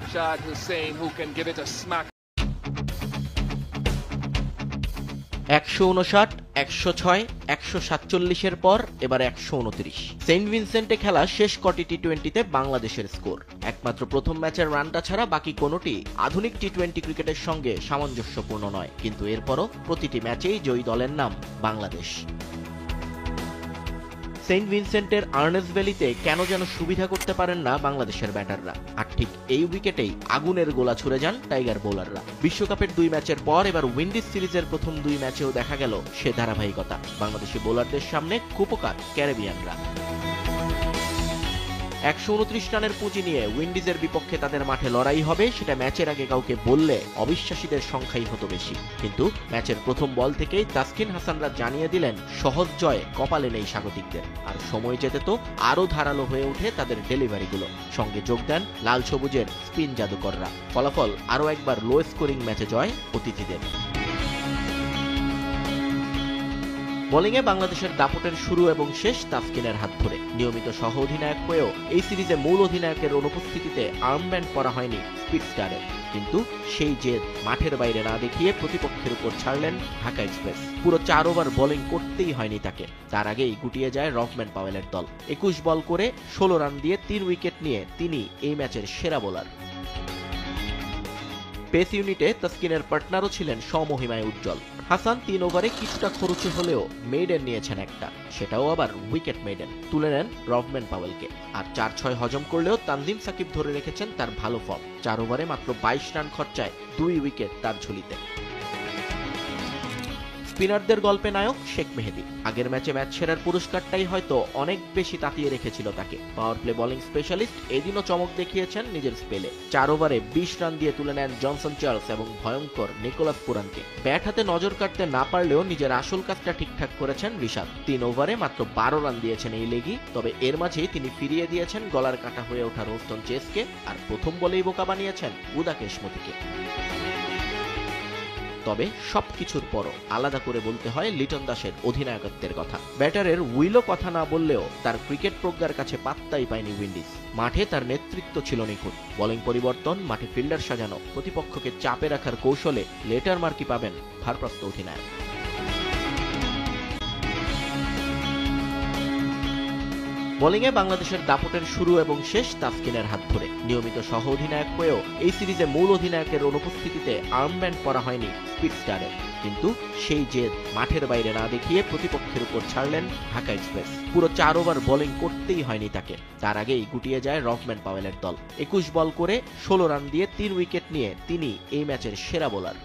Shad Hussain who can give it a smack. 159, 106, 147-এর পর এবার 129। Saint ভিনসেন্টে খেলা শেষ কটি টি-20তে বাংলাদেশের স্কোর। একমাত্র প্রথম ম্যাচের রানটা ছাড়া বাকি কোনোটি আধুনিক টি-20 ক্রিকেটের সঙ্গে সামঞ্জস্যপূর্ণ নয়, কিন্তু এরপরও প্রতিটি ম্যাচেই জয়ী দলের নাম বাংলাদেশ। সেন্ট ভিনসেন্টের আর্নেস্ট ভ্যালিতে কেন যেন সুবিধা করতে পারেন না বাংলাদেশের ব্যাটাররা, আর ঠিক এই উইকেটেই আগুনের গোলা ছুড়ে যান টাইগার বোলাররা। বিশ্বকাপের 2 ম্যাচের পর এবার উইন্ডিজ সিরিজের প্রথম 2 ম্যাচেও দেখা গেল সে ধারাবাহিকতা। বাংলাদেশি বোলারদের সামনে কুপোকার ক্যারিবিয়ানরা। 129 রানের পুঁজি নিয়ে উইন্ডিজের বিপক্ষে তাদের মাঠে লড়াই হবে, সেটা ম্যাচের আগে কাউকে বললে অবিশ্বাসীদের সংখ্যাই হতো বেশি। কিন্তু ম্যাচের প্রথম বল থেকেই তাসকিন হাসানরা জানিয়ে দিলেন সহজ জয় কপালে নেই স্বাগতিকদের। আর সময় যেতে তো আরও ধারালো হয়ে ওঠে তাদের ডেলিভারিগুলো। সঙ্গে যোগ দেন লাল সবুজের স্পিন জাদুকররা। ফলাফল আরও একবার লো স্কোরিং ম্যাচে জয় অতিথিদের। বোলিংয়ে বাংলাদেশের দাপটের শুরু এবং শেষ তাসকিনের হাত ধরে। নিয়মিত সহ অধিনায়ক হয়েও এই সিরিজে মূল অধিনায়কের অনুপস্থিতিতে আর্মব্যান্ড পরা হয়নি স্পিড স্টারের, কিন্তু সেই জেদ মাঠের বাইরে না দেখিয়ে প্রতিপক্ষের উপর ছাড়লেন ঢাকা এক্সপ্রেস। পুরো 4 ওভার বোলিং করতেই হয়নি তাকে, তার আগেই গুটিয়ে যায় রফম্যান পাওয়েলের দল। 21 বল করে 16 রান দিয়ে 3 উইকেট নিয়ে তিনি এই ম্যাচের সেরা বোলার। পেস ইউনিটে তাসকিনের পার্টনারও ছিলেন স্বমহিমায় উজ্জ্বল। হাসান 3 ওভারে কিছুটা খরচে হলেও মেইডেন নিয়েছেন একটা, সেটাও আবার উইকেট মেইডেন। তুলে নেন রফম্যান পাওয়েলকে। আর 4-6 হজম করলেও তানজিম সাকিব ধরে রেখেছেন তার ভালো ফর্ম। 4 ওভারে মাত্র 22 রান খরচায় 2 উইকেট তার ঝুলিতে। স্পিনারদের গল্পে নায়ক শেখ মেহেদী। আগের ম্যাচে ম্যাচ সেরার পুরস্কারটাই হয়তো অনেক বেশি তাতিয়ে রেখেছিল তাকে। পাওয়ার প্লে বোলিং স্পেশালিস্ট এদিনও চমক দেখিয়েছেন নিজের স্পেলে। 4 ওভারে 20 রান দিয়ে তুলে নেন জনসন চার্লস এবং ভয়ঙ্কর নিকোলাস পুরানকে। ব্যাট হাতে নজর কাটতে না পারলেও নিজের আসল কাজটা ঠিকঠাক করেছেন ঋষাদ। 3 ওভারে মাত্র 12 রান দিয়েছেন এই লেগি, তবে এর মাঝেই তিনি ফিরিয়ে দিয়েছেন গলার কাটা হয়ে ওঠা রোস্টন চেসকে, আর প্রথম বলেই বোকা বানিয়েছেন উদাকেশ মতিকে। তবে সবকিছুর পরও আলাদা করে বলতে হয় লিটন দাসের অধিনায়কত্বের কথা। ব্যাটারের উইলও কথা না বললেও তার ক্রিকেট প্রজ্ঞার কাছে পাত্তাই পায়নি উইন্ডিজ। মাঠে তার নেতৃত্ব ছিল নিখুঁত। বোলিং পরিবর্তন, মাঠে ফিল্ডার সাজানো, প্রতিপক্ষকে চাপে রাখার কৌশলে লেটার মার্কি পাবেন ভারপ্রাপ্ত অধিনায়ক। বোলিংয়ে বাংলাদেশের দাপটের শুরু এবং শেষ তাসকিনের হাত ধরে। নিয়মিত সহ অধিনায়ক হয়েও এই সিরিজে মূল অধিনায়কের অনুপস্থিতিতে আর্মব্যান্ড পরা হয়নি স্পিড স্টারের, কিন্তু সেই জেদ মাঠের বাইরে না দেখিয়ে প্রতিপক্ষের উপর ছাড়লেন ঢাকা এক্সপ্রেস। পুরো 4 ওভার বোলিং করতেই হয়নি তাকে, তার আগেই গুটিয়ে যায় রফম্যান পাওয়েলের দল। 21 বল করে 16 রান দিয়ে 3 উইকেট নিয়ে তিনি এই ম্যাচের সেরা বোলার।